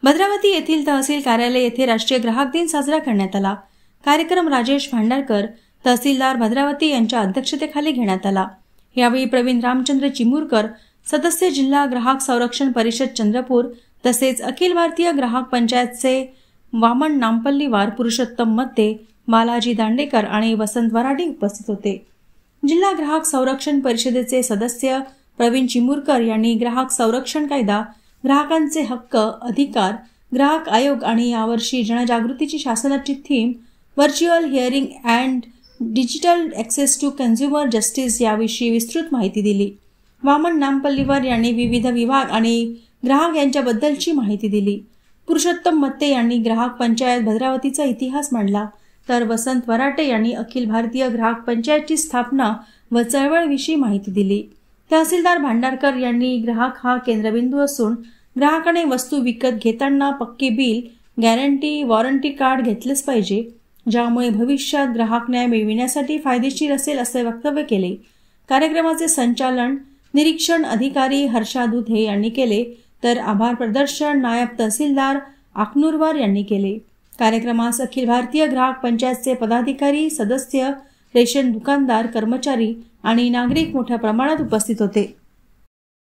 भद्रावती येथील तहसील कार्यालय येथे राष्ट्रीय ग्राहक दिन साजरा करण्यात आला। कार्यक्रम राजेश भांडारकर तहसीलदार भद्रावती यांच्या अध्यक्षतेखाली घेण्यात आला। यावेळी प्रवीण रामचंद्र चिमुरकर सदस्य जिल्हा ग्राहक संरक्षण परिषद चंद्रपूर तसेच अखिल भारतीय ग्राहक पंचायतचे वामन नामपल्लीवार, पुरुषोत्तम मत्ते, बालाजी दांडेकर आणि वसंत वराडे उपस्थित होते। जिल्हा ग्राहक संरक्षण परिषदेचे सदस्य प्रवीण चिमुरकर यांनी ग्राहक संरक्षण कायदा, ग्राहकांचे हक्क, अधिकार, ग्राहक आयोग आणि यावर्षी जनजागृतीची शासनाची theme virtual hearing and digital access to consumer justice याविषयी विस्तृत माहिती दिली। वामन नामपल्लीवार यांनी विविध विभाग आणि ग्राहक यांच्याबद्दलची माहिती दिली। पुरुषोत्तम मत्ते यांनी ग्राहक पंचायत भद्रावतीचा इतिहास मांडला, तर वसंत वराटे यांनी अखिल भारतीय ग्राहक पंचायतची स्थापना व चळवळीविषयी माहिती दिली। तहसीलदार भांडारकर यांनी ग्राहक हा केंद्रबिंदू असून ग्राहकाने वस्तू विकत घेताना पक्के बिल, गॅरंटी, वॉरंटी कार्ड घेतलेच पाहिजे, ज्यामुळे भविष्यात ग्राहक न्याय मिळविण्यासाठी फायदेशीर असेल असे वक्तव्य केले। कार्यक्रमाचे संचालन निरीक्षण अधिकारी हर्षा दुधे यांनी केले, तर आभार प्रदर्शन नायब तहसीलदार अखनूरवार यांनी केले। कार्यक्रमास अखिल भारतीय ग्राहक पंचायतचे पदाधिकारी, सदस्य, रेशन दुकानदार, कर्मचारी आणि नागरिक मोठ्या प्रमाणात उपस्थित होते।